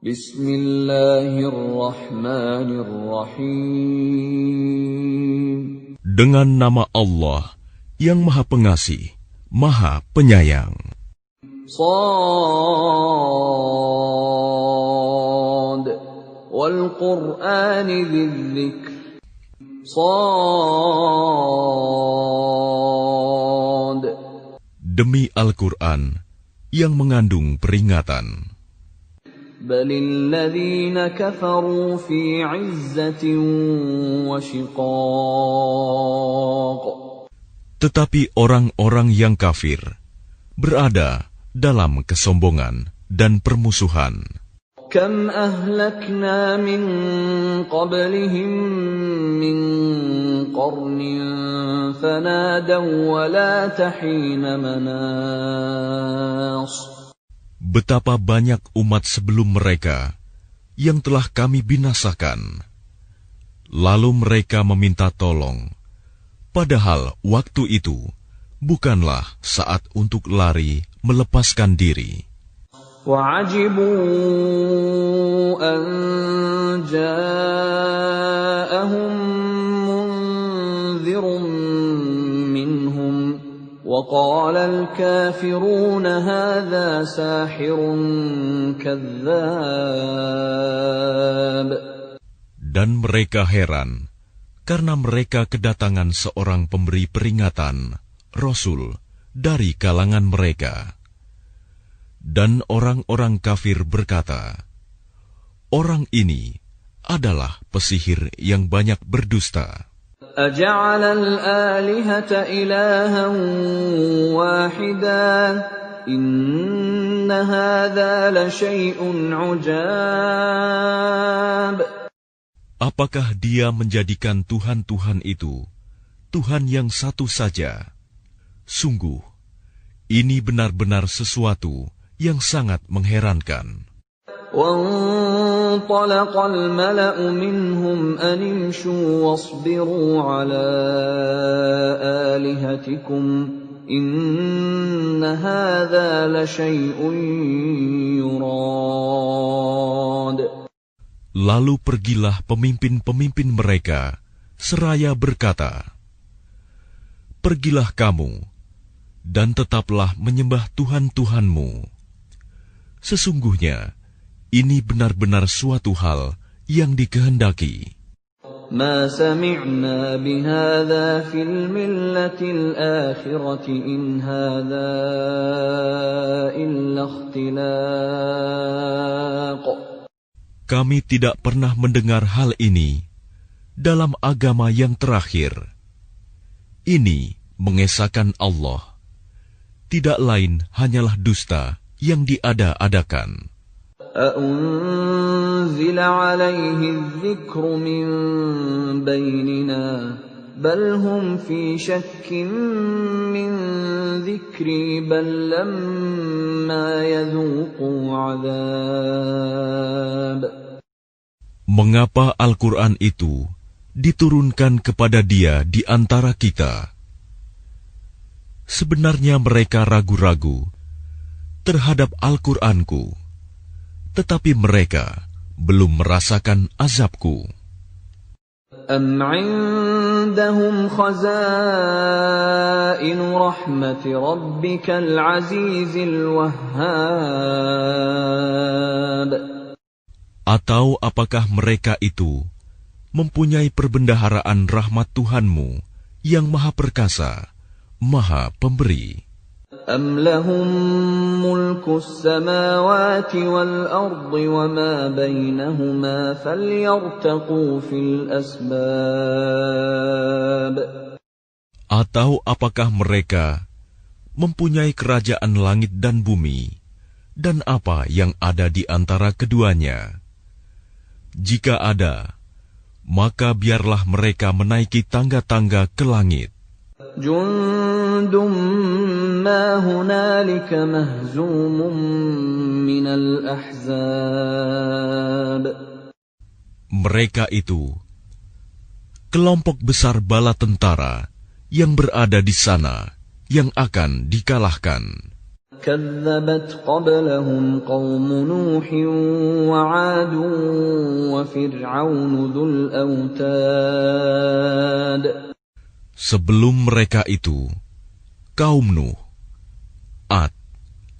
Bismillahirrahmanirrahim. Dengan nama Allah yang Maha Pengasih, Maha Penyayang. Shad wal Qur'ani dzikr. Shad. Demi Al-Quran yang mengandung peringatan. Balil ladzina kafaru fi 'izzatin wa shiqaq. Tetapi orang-orang yang kafir berada dalam kesombongan dan permusuhan. Kam ahlakna min qablihim min qarnin fanadaw wa la tahina manas. Betapa banyak umat sebelum mereka yang telah kami binasakan. Lalu mereka meminta tolong, padahal waktu itu bukanlah saat untuk lari melepaskan diri. وَعَجِبُوا أَن جَاءَهُم مُّنذِرٌ مِّنْهُمْ وَقَالَ الْكَافِرُونَ هَٰذَا سَاحِرٌ كَذَّابٌ. Dan mereka heran karena mereka kedatangan seorang pemberi peringatan, Rasul, dari kalangan mereka. Dan orang-orang kafir berkata, orang ini adalah pesihir yang banyak berdusta. أَجَعَلَ الْآلِهَةَ إِلَٰهًا وَاحِدًا إِنَّ هَٰذَا لَشَيْءٌ عُجَابٌ. Apakah dia menjadikan Tuhan-Tuhan itu Tuhan yang satu saja? Sungguh, ini benar-benar sesuatu yang sangat mengherankan. وَانطَلَقَ الْمَلَأُ مِنْهُمْ أَنِ امْشُوا وَاصْبِرُوا عَلَىٰ آلِهَتِكُمْ إِنَّ هَٰذَا لَشَيْءٌ يُرَادُ. Lalu pergilah pemimpin-pemimpin mereka seraya berkata, pergilah kamu dan tetaplah menyembah Tuhan-Tuhanmu. Sesungguhnya, ini benar-benar suatu hal yang dikehendaki. مَا سَمِعْنَا بِهَٰذَا فِي الْمِلَّةِ الْآخِرَةِ إِنْ هَٰذَا إِلَّا اخْتِلَاقٌ. Kami tidak pernah mendengar hal ini dalam agama yang terakhir. Ini mengesahkan Allah. Tidak lain hanyalah dusta yang diada-adakan. أَأُنزِلَ عَلَيْهِ الذِّكْرُ مِن بَيْنِنَا بَلْ هُمْ فِي شَكٍّ مِّن ذِكْرِي بَل لَّمَّا يَذُوقُوا عَذَابِ. Mengapa Al-Quran itu diturunkan kepada dia di antara kita? Sebenarnya mereka ragu-ragu terhadap Al-Quranku, tetapi mereka belum merasakan azabku. أَمْ عِندَهُمْ خَزَائِنُ رَحْمَةِ رَبِّكَ الْعَزِيزِ الْوَهَّابِ. Atau apakah mereka itu mempunyai perbendaharaan rahmat Tuhanmu yang Maha Perkasa, Maha Pemberi? أَمْ لَهُم مُّلْكُ السَّمَاوَاتِ وَالْأَرْضِ وَمَا بَيْنَهُمَا فَلْيَرْتَقُوا فِي الْأَسْبَابِ. Atau apakah mereka mempunyai kerajaan langit dan bumi, dan apa yang ada di antara keduanya? Jika ada, maka biarlah mereka menaiki tangga-tangga ke langit. Jundum ma hunalika mahzumun minal ahzab. Mereka itu kelompok besar bala tentara yang berada di sana yang akan dikalahkan. كذبت قبلهم قوم نوح وعاد وفرعون ذو الأوتاد. Sebelum mereka itu, kaum Nuh, Ad,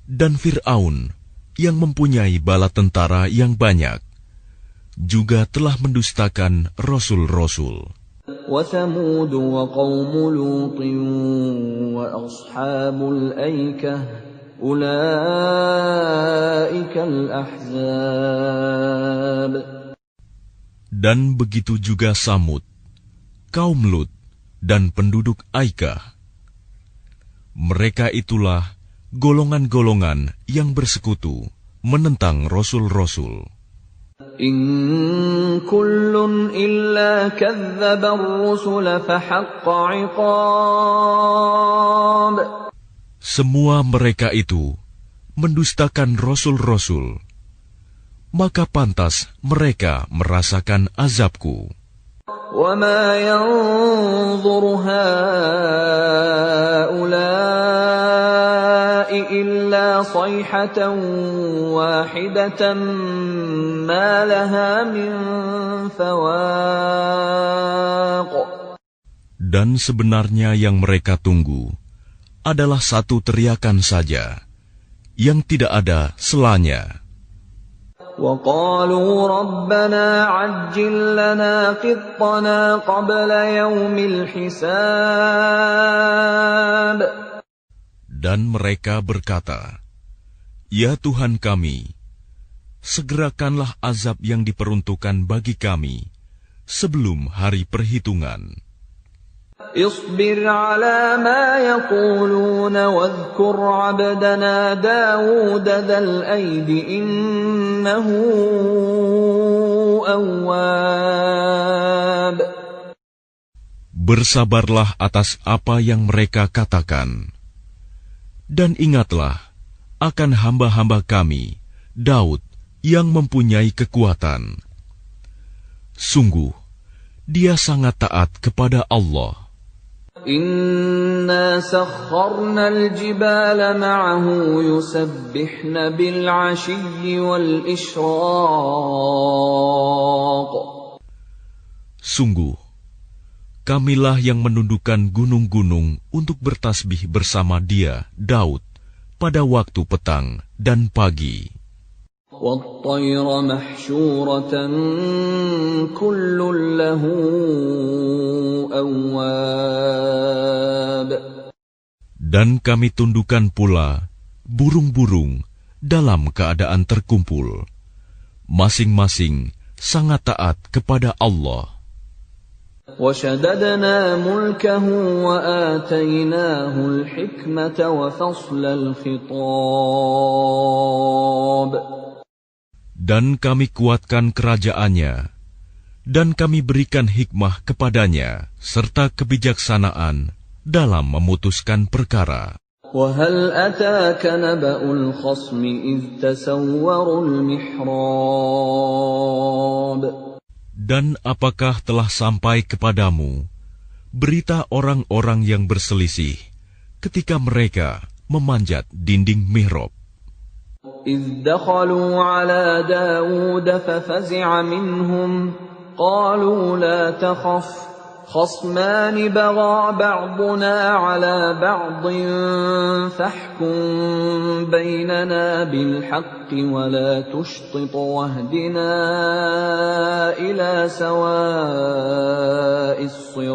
dan Fir'aun yang mempunyai bala tentara yang banyak, juga telah mendustakan rasul-rasul. وثمود وقوم لوط وأصحاب الأيكة أولئك الأحزاب. Dan begitu juga Samud, kaum Lut, dan penduduk Aikah. Mereka itulah golongan-golongan yang bersekutu menentang rasul-rasul. إن كل إلا كذب الرسل فحق عقاب. Semua mereka itu mendustakan rasul-rasul, maka pantas mereka merasakan azabku. وما ينظر هؤلاء إلا صيحة واحدة ما لها من فواق. Dan sebenarnya yang mereka tunggu adalah satu teriakan saja, yang tidak ada selanya. وقالوا ربنا عجل لنا قطنا قبل يوم الحساب. Dan mereka berkata, "Ya Tuhan kami, segerakanlah azab yang diperuntukkan bagi kami sebelum hari perhitungan." اصبر على ما يقولون واذكر عبدنا داود ذا الأيد إنه أواب. Bersabarlah atas apa yang mereka katakan, dan ingatlah akan hamba-hamba kami, Daud, yang mempunyai kekuatan. Sungguh, dia sangat taat kepada Allah. إنا سخرنا الجبال معه يسبحن بالعشي والإشراق. Sungguh, kamilah yang menundukkan gunung-gunung untuk bertasbih bersama dia, Daud, pada waktu petang dan pagi. وَالطَّيْرَ مَحْشُورَةً كُلٌّ لَّهُ أَوَّابٌ. Dan kami tundukkan pula burung-burung dalam keadaan terkumpul, masing-masing sangat taat kepada Allah. وَشَدَدْنَا مُلْكَهُ وَآتَيْنَاهُ الْحِكْمَةَ وَفَصْلَ الْخِطَابِ. Dan kami kuatkan kerajaannya, dan kami berikan hikmah kepadanya, serta kebijaksanaan dalam memutuskan perkara. وَهَلْ أَتَاكَ نَبَأُ الْخَصْمِ إِذْ تَسَوَّرُوا الْمِحْرَابَ. Dan apakah telah sampai kepadamu berita orang-orang yang berselisih ketika mereka memanjat dinding mihrab? إِذْ دَخَلُوا عَلَى دَاوُودَ فَفَزِعَ مِنْهُمْ قَالُوا لَا تَخَفْ خَصْمَانِ بَغَىٰ بَعْضُنَا عَلَى بَعْضٍ فَاحْكُم بَيْنَنَا بِالْحَقِّ وَلَا تُشْطِطْ وَاهْدِنَا إِلَىٰ سَوَاءِ الصِّرَاطِ.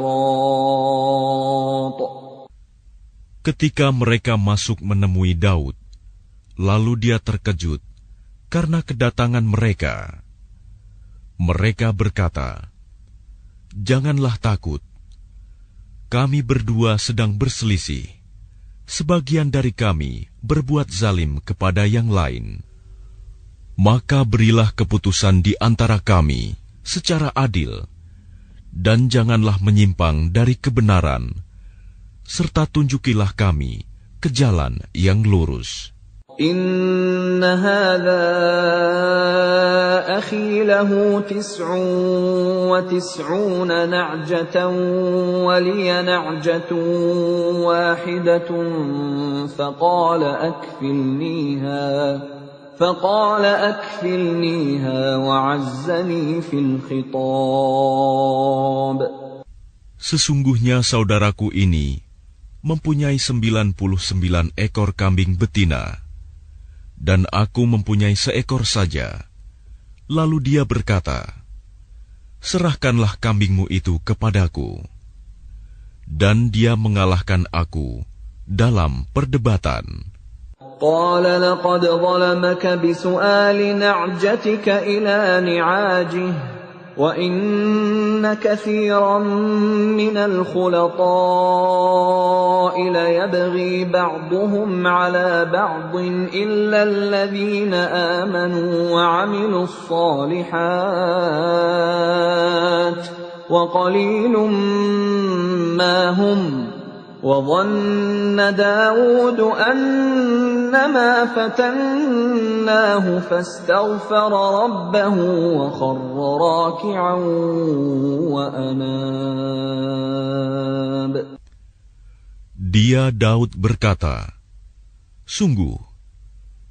Ketika mereka masuk menemui Daud, lalu dia terkejut karena kedatangan mereka. Mereka berkata, "Janganlah takut. Kami berdua sedang berselisih. Sebagian dari kami berbuat zalim kepada yang lain. Maka berilah keputusan di antara kami secara adil, dan janganlah menyimpang dari kebenaran, serta tunjukilah kami ke jalan yang lurus." إِنَّ هَٰذَا أخي له 99 نعجة ولي نعجة واحدة فقال أكفلنيها وعزني في الخطاب. Sesungguhnya saudaraku ini mempunyai 99 ekor kambing betina, dan aku mempunyai seekor saja. Lalu dia berkata, serahkanlah kambingmu itu kepadaku. Dan dia mengalahkan aku dalam perdebatan. قال لقد ظلمك بسؤال نعجتك إلى نعاجه وإن كثيرا من الخلطاء ليبغي بعضهم على بعض إلا الذين آمنوا وعملوا الصالحات وقليل ما هم وظن داود أنما فتناه فاستغفر ربه وخر راكعا وأناب. Dia Daud berkata, sungguh,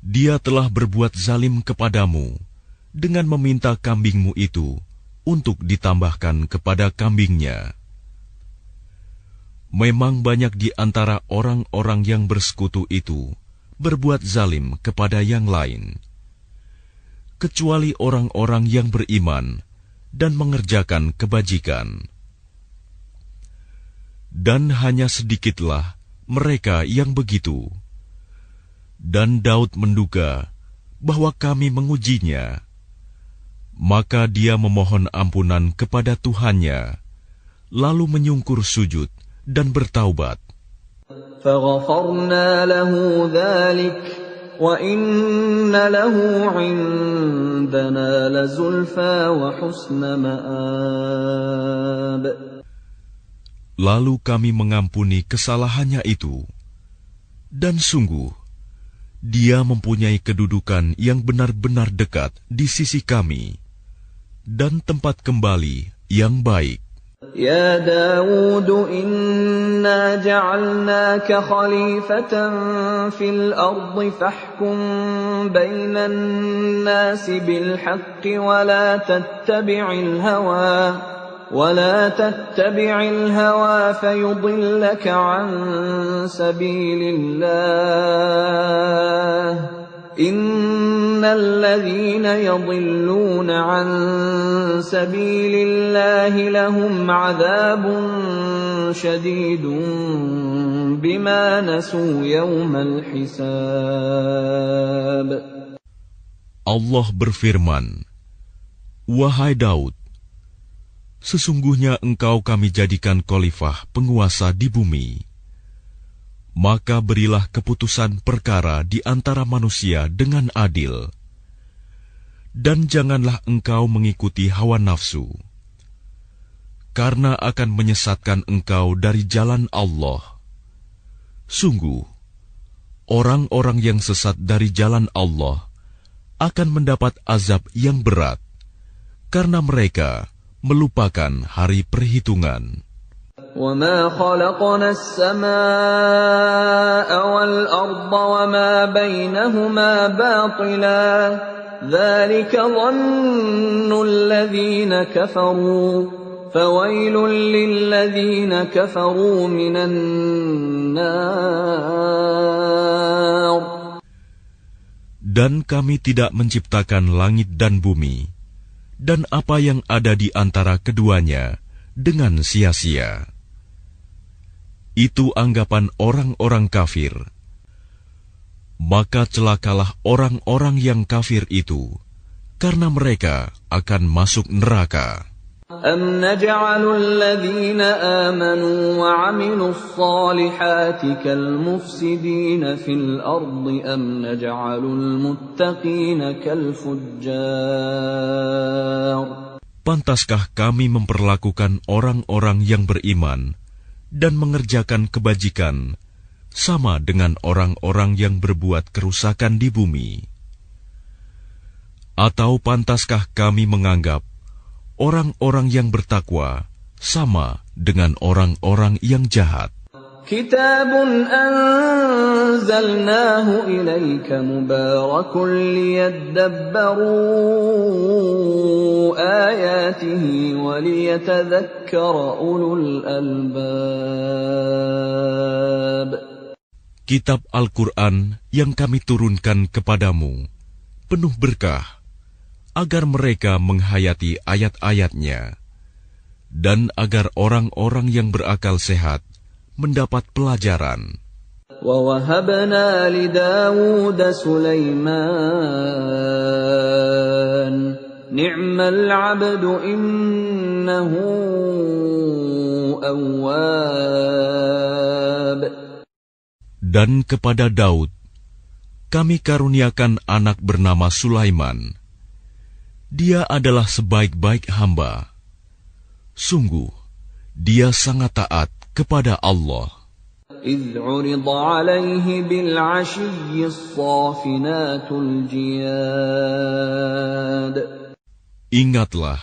dia telah berbuat zalim kepadamu dengan meminta kambingmu itu untuk ditambahkan kepada kambingnya. Memang banyak di antara orang-orang yang bersekutu itu berbuat zalim kepada yang lain, kecuali orang-orang yang beriman dan mengerjakan kebajikan. Dan hanya sedikitlah mereka yang begitu. Dan Daud menduga bahwa kami mengujinya. Maka dia memohon ampunan kepada Tuhannya, lalu menyungkur sujud dan bertaubat. فَغَفَرْنَا لَهُ ذَلِكَ وَإِنَّ لَهُ عِندَنَا لَزُلْفَىٰ وَحُسْنَ مَآبٍ. Lalu kami mengampuni kesalahannya itu, dan sungguh, dia mempunyai kedudukan yang benar-benar dekat di sisi kami, dan tempat kembali yang baik. يا داود إنا جعلناك خليفة في الأرض فاحكم بين الناس بالحق ولا تتبع الهوى فيضلك عن سبيل الله إن الذين يضلون عن سبيل الله لهم عذاب شديد بما نسوا يوم الحساب. Allah berfirman, wahai Daud, sesungguhnya engkau kami jadikan khalifah penguasa di bumi. Maka berilah keputusan perkara di antara manusia dengan adil. Dan janganlah engkau mengikuti hawa nafsu, karena akan menyesatkan engkau dari jalan Allah. Sungguh, orang-orang yang sesat dari jalan Allah akan mendapat azab yang berat, karena mereka melupakan hari perhitungan. وَمَا خَلَقْنَا السَّمَاءَ وَالْأَرْضَ وَمَا بَيْنَهُمَا بَاطِلًا ذَلِكَ ظَنُّ الَّذِينَ كَفَرُوا فَوَيْلٌ لِّلَّذِينَ كَفَرُوا مِنَ النَّارِ. Dan kami tidak menciptakan langit dan bumi, dan apa yang ada di antara keduanya dengan sia-sia. Itu anggapan orang-orang kafir. Maka celakalah orang-orang yang kafir itu, karena mereka akan masuk neraka. أَمْ نَجْعَلُ الَّذِينَ آمَنُوا وَعَمِلُوا الصَّالِحَاتِ كَالْمُفْسِدِينَ فِي الْأَرْضِ أَمْ نَجْعَلُ الْمُتَّقِينَ كَالْفُجَّارِ. Pantaskah kami memperlakukan orang-orang yang beriman dan mengerjakan kebajikan sama dengan orang-orang yang berbuat kerusakan di bumi? Atau pantaskah kami menganggap orang-orang yang bertakwa sama dengan orang-orang yang jahat? كتاب أنزلناه إليك مبارك ليدبروا آياته وليتذكر أولو الألباب. Kitab Al-Quran yang kami turunkan kepadamu penuh berkah, agar mereka menghayati ayat-ayatnya, dan agar orang-orang yang berakal sehat mendapat pelajaran. وَوَهَبْنَا لِدَاوُودَ سُلَيْمَانَ نِعْمَ الْعَبْدُ إِنَّهُ أَوَّابٌ. Dan kepada Daud kami karuniakan anak bernama Sulaiman. Dia adalah sebaik-baik hamba. Sungguh, dia sangat taat kepada Allah. إِذْ عُرِضَ عَلَيْهِ بِالْعَشِيِّ الصَّافِنَاتُ الْجِيَادُ. Ingatlah,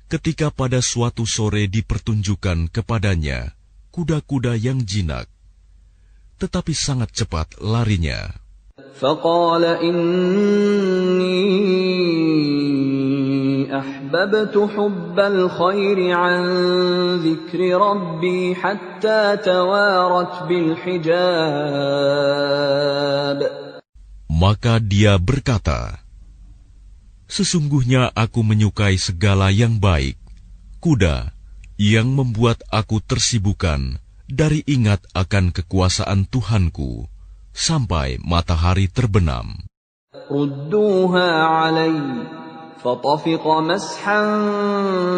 ketika pada suatu sore dipertunjukkan kepadanya kuda-kuda yang jinak, tetapi sangat cepat larinya. فَقَالَ إِنِّي أَحْبَبْتُ حُبَّ الْخَيْرِ عَنْ ذِكْرِ رَبِّي حَتَّى تَوَارَتْ بِالْحِجَابِ. Maka dia berkata, sesungguhnya aku menyukai segala yang baik, kuda yang membuat aku tersibukkan dari ingat akan kekuasaan Tuhanku sampai matahari terbenam. رُدُّوهَا عَلَيَّ فَطَفِقَ مَسْحًا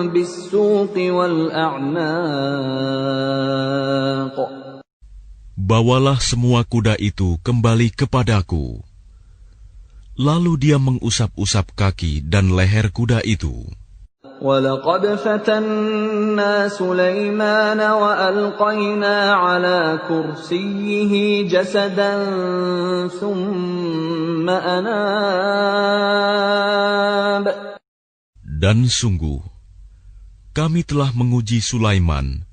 بِالسُّوقِ وَالْأَعْنَاقِ. Bawalah semua kuda itu kembali kepadaku. Lalu dia mengusap-usap kaki dan leher kuda itu. وَلَقَدْ فَتَنَّا سُلَيْمَانَ وَأَلْقَيْنَا عَلَى كُرْسِيِّهِ جَسَدًا ثُمَّ أَنَابَ. Dan sungguh, kami telah menguji Sulaiman,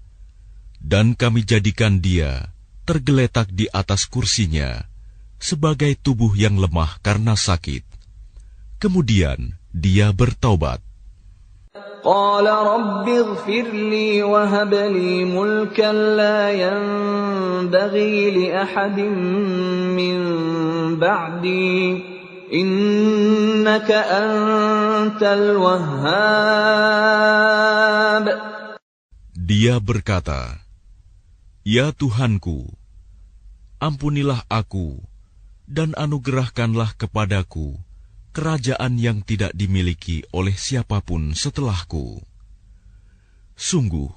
dan kami jadikan dia tergeletak di atas kursinya sebagai tubuh yang lemah karena sakit. Kemudian dia bertaubat. قال رب اغفر لي وهب لي ملكا لا ينبغي لأحد من بعدي إنك أنت الوهاب. Dia berkata, Ya Tuhanku, ampunilah aku dan anugerahkanlah kepadaku kerajaan yang tidak dimiliki oleh siapapun setelahku. Sungguh,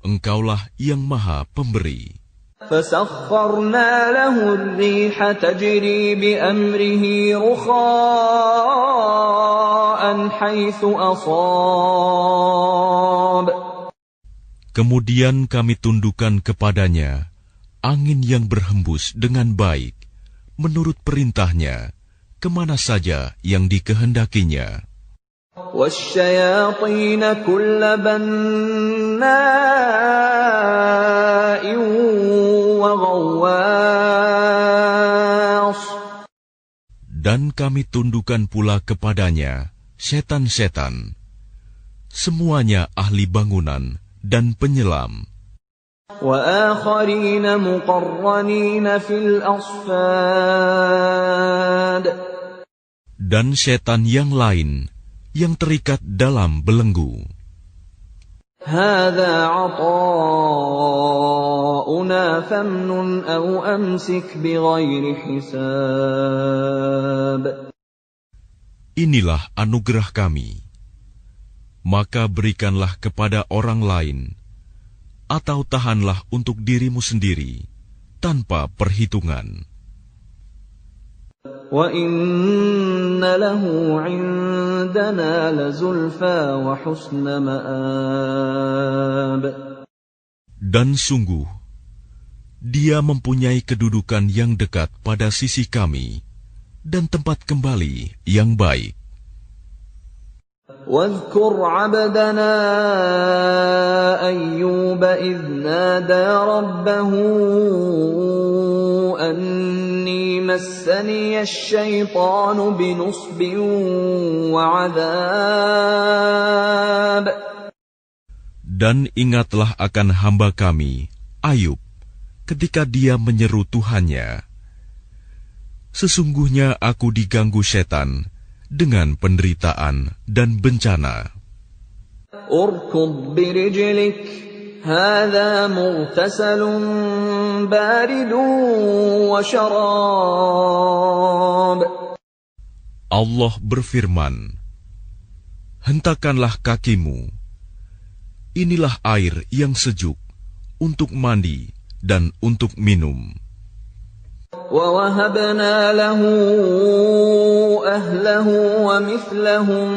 Engkaulah yang Maha Pemberi. فَسَخَّرْنَا لَهُ الرِّيحَ تَجْرِي بِأَمْرِهِ رُخَاءً حَيْثُ أَصَابَ. Kemudian kami tundukkan kepadanya angin yang berhembus dengan baik, menurut perintahnya, kemana saja yang dikehendakinya. وَالشَّيَاطِينَ كُلَّ بَنَّاءٍ وَغَوَّاصٍ. Dan kami tundukkan pula kepadanya setan-setan, semuanya ahli bangunan dan penyelam. وَآخَرِينَ مُقَرَّنِينَ فِي الْأَصْفَادِ. Dan setan yang lain yang terikat dalam belenggu. هَذَا عَطَاؤُنَا فَامْنُنْ أَوْ أَمْسِكْ بِغَيْرِ حِسَابٍ. Inilah anugerah kami, maka berikanlah kepada orang lain, atau tahanlah untuk dirimu sendiri, tanpa perhitungan. وَإِنَّ لَهُ عِندَنَا لَزُلْفَىٰ وَحُسْنَ مَآبٍ. Dan sungguh, dia mempunyai kedudukan yang dekat pada sisi kami, dan tempat kembali yang baik. واذكر عبدنا أيوب إذ نادى ربه أني مسني الشيطان بنصب وعذاب. Dan ingatlah akan hamba kami, Ayub, ketika dia menyeru Tuhannya, sesungguhnya aku diganggu setan dengan penderitaan dan bencana. Urkud birijlik, hadha mughtasalun baridun wa syarab. Allah berfirman, hentakanlah kakimu, inilah air yang sejuk untuk mandi dan untuk minum. وَوَهَبْنَا لَهُ أَهْلَهُ وَمِثْلَهُم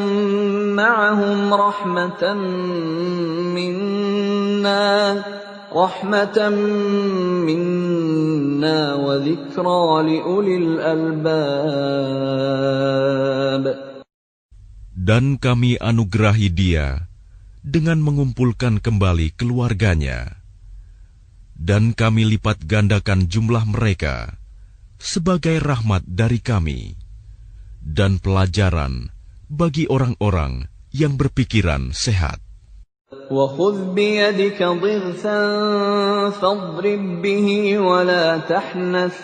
مَّعَهُمْ رَحْمَةً مِّنَّا وَذِكْرَىٰ لِأُولِي الْأَلْبَابِ. Dan kami anugerahi dia dengan mengumpulkan kembali keluarganya, dan kami lipat gandakan jumlah mereka sebagai rahmat dari kami dan pelajaran bagi orang-orang yang berpikiran sehat. وَخُذْ بِيَدِكَ ضِغْثًا فَاضْرِب بِّهِ وَلَا تَحْنَثْ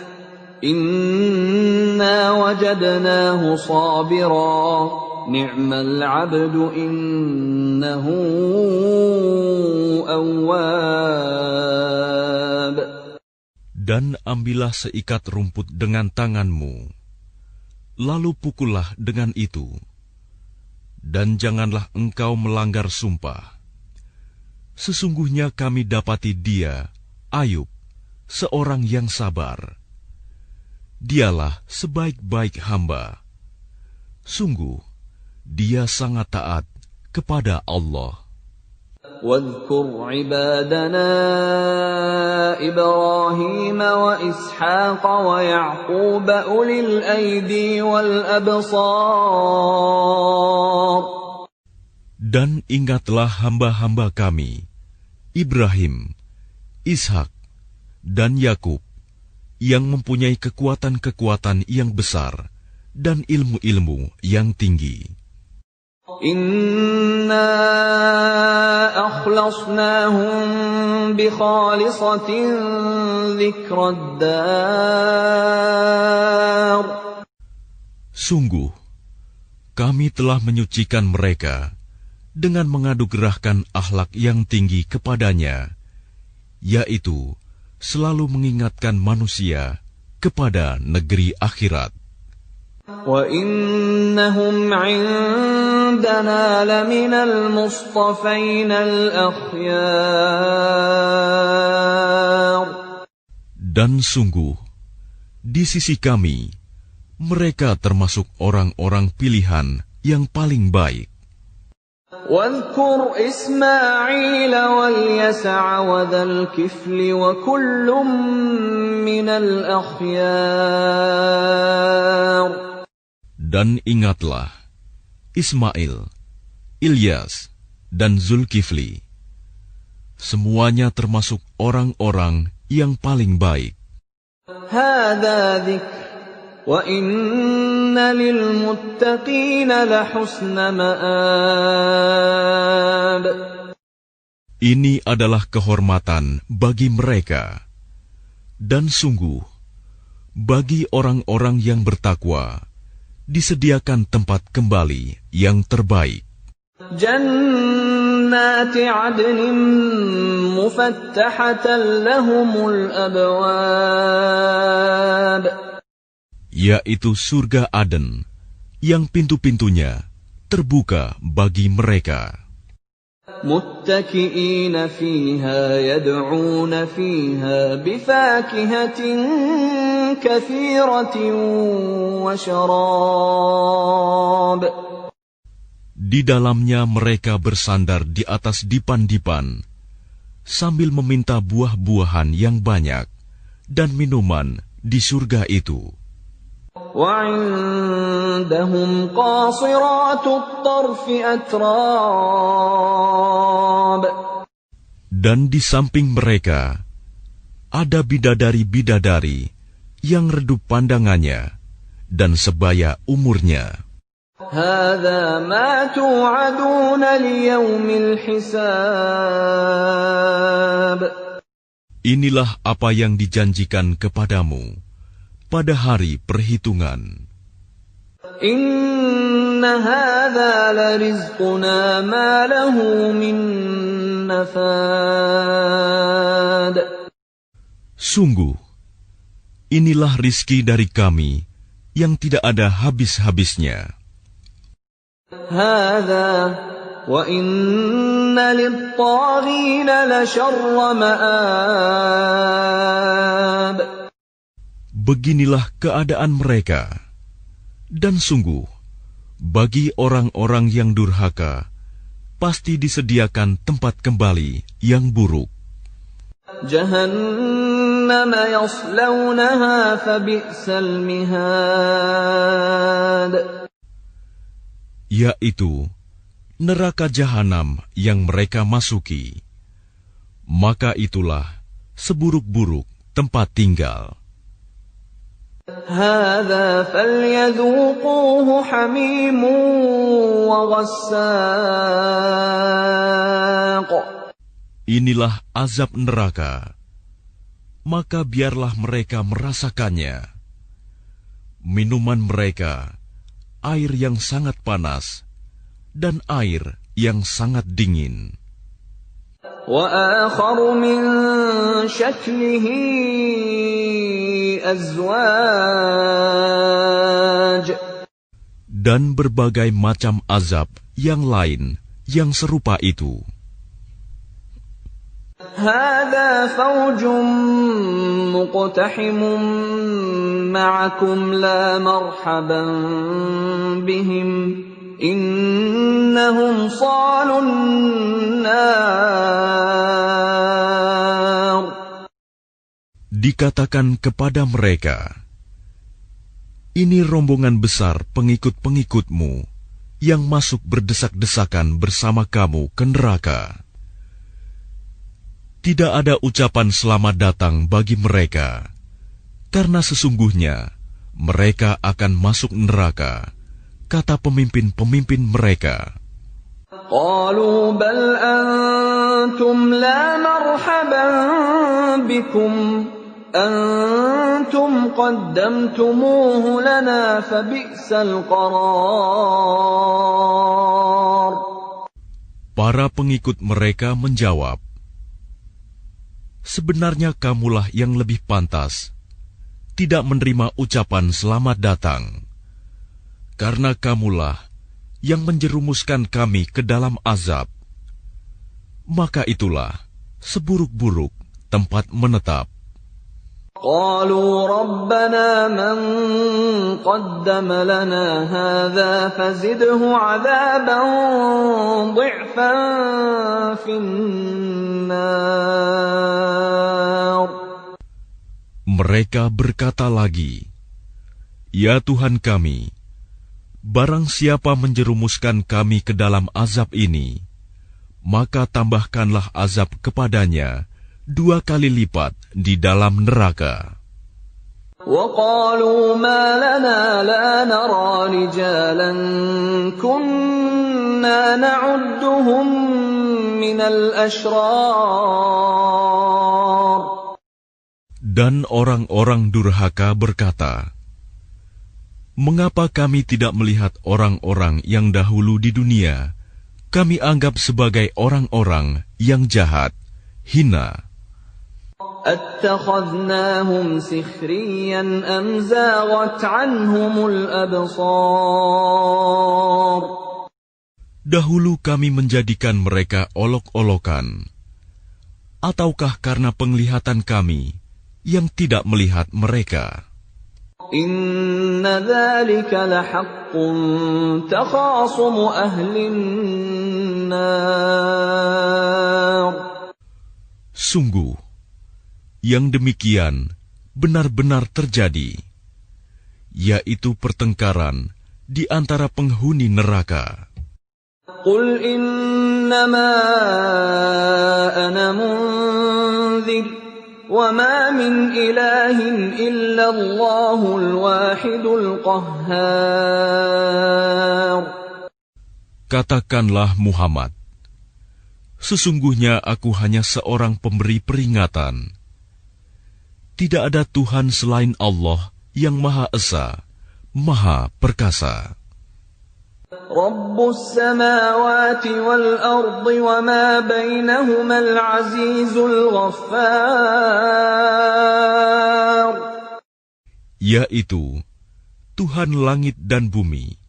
إِنَّا وَجَدْنَاهُ صَابِرًا نِعْمَ الْعَبْدُ إِنَّهُ أَوَّابٌ. Dan ambillah seikat rumput dengan tanganmu, lalu pukullah dengan itu, dan janganlah engkau melanggar sumpah. Sesungguhnya kami dapati dia, Ayub, seorang yang sabar. Dialah sebaik-baik hamba. Sungguh, dia sangat taat kepada Allah. واذكر عبادنا إبراهيم وإسحاق ويعقوب أولي الأيدي والأبصار. Dan ingatlah hamba-hamba kami, Ibrahim, Ishak, dan Yakub, yang mempunyai kekuatan-kekuatan yang besar dan ilmu-ilmu yang tinggi. Inna akhlasnahum bi khalisatin dzikrad dar. Sungguh, kami telah menyucikan mereka dengan mengadugerahkan akhlak yang tinggi kepadanya, yaitu selalu mengingatkan manusia kepada negeri akhirat. Wa innahum 'indana laminal mustafainal akhyar. Dan sungguh, di sisi kami, mereka termasuk orang-orang pilihan yang paling baik. واذكر إسماعيل واليسع وذا الكفل وكل من الأخيار. Dan ingatlah Ismail, Ilyas, dan Zulkifli. Semuanya termasuk orang-orang yang paling baik. هذا ذكر وَإِنَّ لِلْمُتَّقِينَ لَحُسْنَ مَآبٍ. Ini adalah kehormatan bagi mereka, dan sungguh bagi orang-orang yang bertakwa disediakan tempat kembali yang terbaik. Jannati 'adnin mufattahatan lahumul abwab. Yaitu surga Aden, yang pintu-pintunya terbuka bagi mereka. Muttaki'ina fiha yad'una fiha bifakihatin katsiratin wa syarab. Di dalamnya mereka bersandar di atas dipan-dipan, sambil meminta buah-buahan yang banyak dan minuman di surga itu. وعندهم قاصرات الطرف أتراب. Dan di samping mereka ada bidadari-bidadari yang redup pandangannya dan sebaya umurnya. هذا ما توعدون ليوم الحساب. Inilah apa yang dijanjikan kepadamu pada hari perhitungan. إن هذا لرزقنا ما له من نفاد. Sungguh, inilah rizki dari kami yang tidak ada habis-habisnya. هذا وإن للطاغين لشر مآب. Beginilah keadaan mereka. Dan sungguh, bagi orang-orang yang durhaka, pasti disediakan tempat kembali yang buruk. جهنم يصلونها فبئس المهاد. Yaitu neraka jahanam yang mereka masuki. Maka itulah seburuk-buruk tempat tinggal. هذا فليذوقوه حميم وغساق. Inilah azab neraka. Maka biarlah mereka merasakannya. Minuman mereka, air yang sangat panas, dan air yang sangat dingin. وآخر من شكله أزواج. Dan berbagai macam azab yang lain yang serupa itu. هذا فوج مقتحم معكم لا مرحبا بهم إنهم صالوا النار. Dikatakan kepada mereka, ini rombongan besar pengikut-pengikutmu yang masuk berdesak-desakan bersama kamu ke neraka. Tidak ada ucapan selamat datang bagi mereka, karena sesungguhnya mereka akan masuk neraka, kata pemimpin-pemimpin mereka. قالوا بل أنتم لا مرحبا بكم أنتم قدمتموه لنا فبئس القرار. Para pengikut mereka menjawab, sebenarnya kamulah yang lebih pantas tidak menerima ucapan selamat datang, karena kamulah yang menjerumuskan kami ke dalam azab. Maka itulah seburuk-buruk tempat menetap. قالوا ربنا من قدم لنا هذا فزده عذابا ضعفا في النار. Mereka berkata lagi, ya Tuhan kami, barang siapa menjerumuskan kami ke dalam azab ini, maka tambahkanlah azab kepadanya 2 kali lipat di dalam neraka. وقالوا ما لنا لا نرى رجالا كنا نعدهم من الأشرار. Dan orang-orang durhaka berkata, mengapa kami tidak melihat orang-orang yang dahulu di dunia kami anggap sebagai orang-orang yang jahat, hina? أتخذناهم سخريا أم زاغت عنهم الأبصار. Dahulu kami menjadikan mereka olok-olokan, ataukah karena penglihatan kami yang tidak melihat mereka? إن ذلك لحق تخاصم أهل النار. Sungguh, yang demikian benar-benar terjadi, yaitu pertengkaran di antara penghuni neraka. Qul innama ana munzir wa ma min ilahin illa Allahul wahidul qahhar. Katakanlah Muhammad, sesungguhnya aku hanya seorang pemberi peringatan. Tidak ada Tuhan selain Allah yang Maha Esa, Maha Perkasa. Rabbus samawati wal ardi wa ma bainahumal azizul ghaffar. Yaitu Tuhan langit dan bumi,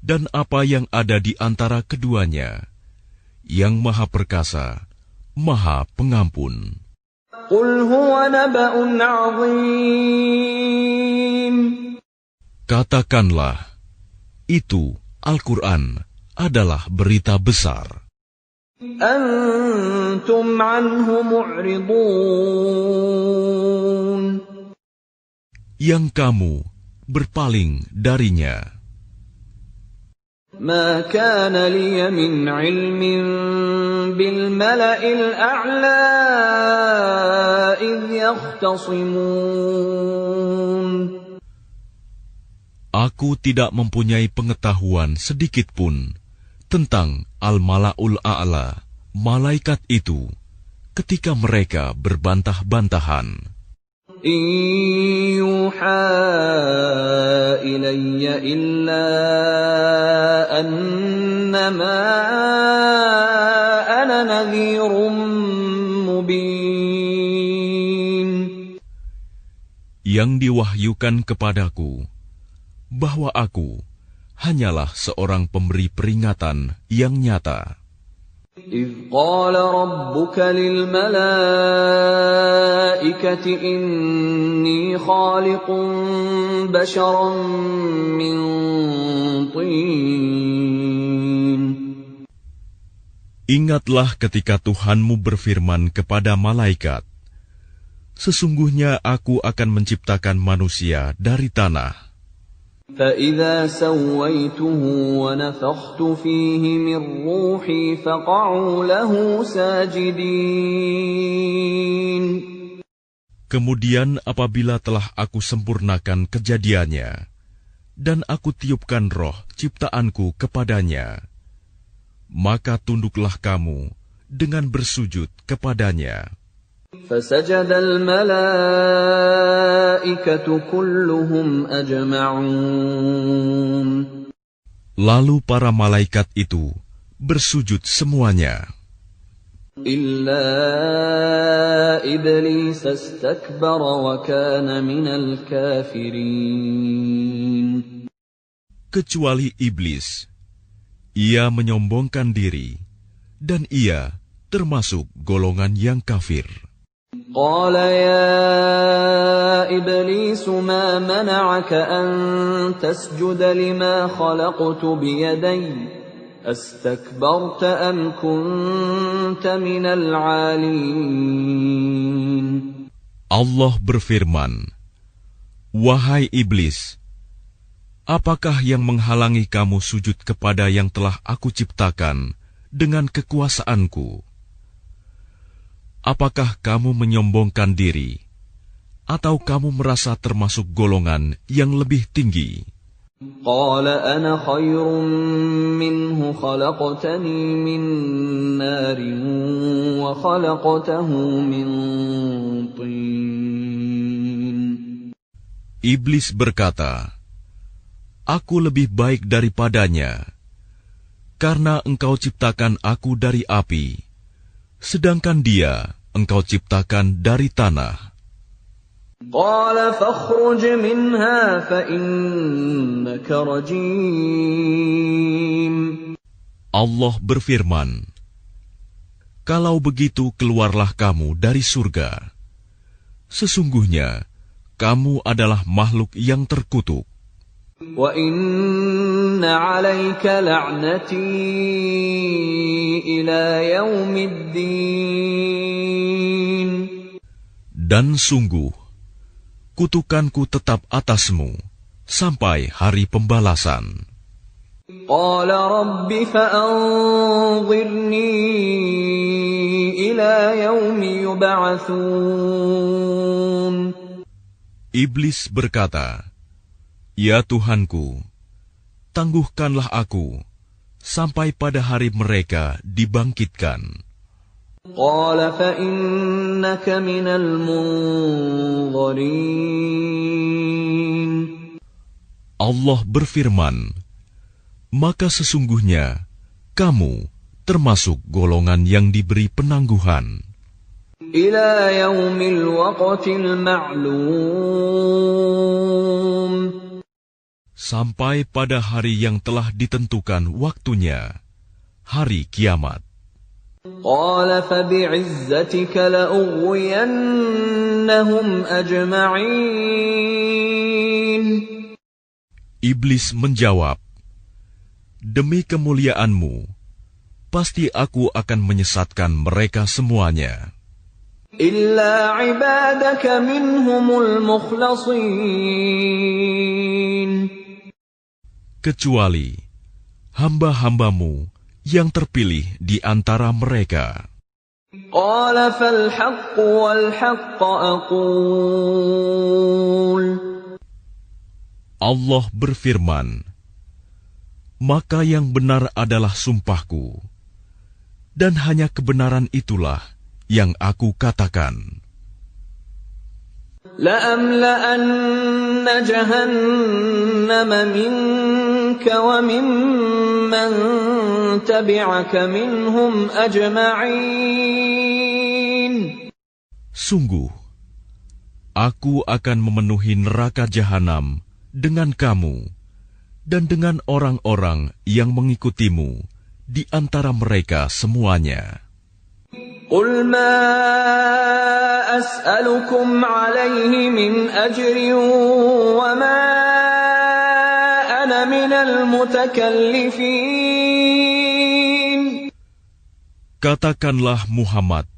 dan apa yang ada di antara keduanya, yang Maha Perkasa, Maha Pengampun. Qul huwa naba'un 'azim. Katakanlah, itu Al-Quran adalah berita besar. Antum anhu mu'ridun. Yang kamu berpaling darinya. ما كان لي من علم بالملأ الأعلى إذ يختصمون. Aku tidak mempunyai pengetahuan sedikitpun tentang Al-Mala'ul A'la, malaikat itu, ketika mereka berbantah-bantahan. إن يوحى إلي إلا أنما أنا نذير مبين. Yang diwahyukan kepadaku bahwa aku hanyalah seorang pemberi peringatan yang nyata. إذ قال ربك للملائكة إني خالق بشرا من طين. Ingatlah ketika Tuhanmu berfirman kepada malaikat, sesungguhnya aku akan menciptakan manusia dari tanah. فإذا سويته ونفخت فيه من روحي فقعوا له ساجدين. Kemudian apabila telah aku sempurnakan kejadiannya, dan aku tiupkan roh ciptaanku kepadanya, maka tunduklah kamu dengan bersujud kepadanya. فسجد الملائكة كلهم أجمعون. Lalu para malaikat itu bersujud semuanya. إلا إبليس استكبر وكان من الكافرين. Kecuali iblis, ia menyombongkan diri, dan ia termasuk golongan yang kafir. قال يا إبليس ما منعك أن تسجد لما خلقت بيدي أستكبرت أم كنت من العالين. Allah berfirman, wahai iblis, apakah yang menghalangi kamu sujud kepada yang telah aku ciptakan dengan kekuasaanku? Apakah kamu menyombongkan diri, atau kamu merasa termasuk golongan yang lebih tinggi? قال أنا خير منه خلقتني من نار وخلقته من طين. Iblis berkata, aku lebih baik daripadanya, karena engkau ciptakan aku dari api, sedangkan dia engkau ciptakan dari tanah. قال فاخرج منها فإنك رجيم. Allah berfirman, kalau begitu keluarlah kamu dari surga. Sesungguhnya kamu adalah makhluk yang terkutuk. وَإِنَّ عَلَيْكَ لَعْنَتِي إِلَى يَوْمِ الدِّينِ. Dan sungguh, kutukanku tetap atasmu sampai hari pembalasan. قال رب فأنظرني إلى يوم يبعثون. Iblis berkata, "Ya Tuhanku, tangguhkanlah aku sampai pada hari mereka dibangkitkan." قال فإنك من المنظرين. Allah berfirman, "Maka sesungguhnya kamu termasuk golongan yang diberi penangguhan إلى يوم الوقت المعلوم. sampai pada hari yang telah ditentukan waktunya, hari kiamat." قال فبعزتك لأغوينهم أجمعين. Iblis menjawab, "Demi kemuliaanmu, pasti aku akan menyesatkan mereka semuanya, إلا عبادك منهم المخلصين. kecuali hamba-hambamu yang terpilih di antara mereka." قال فالحق والحق أقول. Allah berfirman, "Maka yang benar adalah sumpahku, dan hanya kebenaran itulah yang aku katakan. لأملأن جهنم منك وممن تبعك منهم أجمعين. Sungguh, aku akan memenuhi neraka jahanam dengan kamu dan dengan orang-orang yang mengikutimu di antara mereka semuanya. قل ما أسألكم عليه من أجر وما أنا من المتكلفين. Katakanlah Muhammad,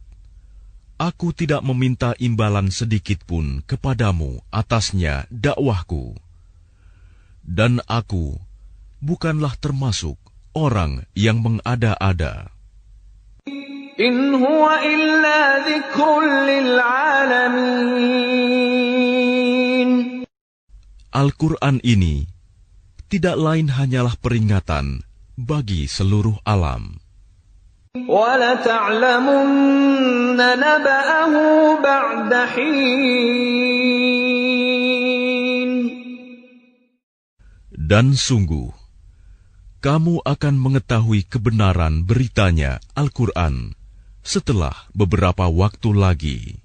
aku tidak meminta imbalan sedikit pun kepadamu atasnya dakwahku, dan aku bukanlah termasuk orang yang mengada-ada. إن هو إلا ذكر للعالمين. Al-Quran ini tidak lain hanyalah peringatan bagi seluruh alam. وَلَتَعْلَمُنَّ نَبَأَهُ بَعْدَ حِينٍ. Dan sungguh, kamu akan mengetahui kebenaran beritanya Al-Quran setelah beberapa waktu lagi.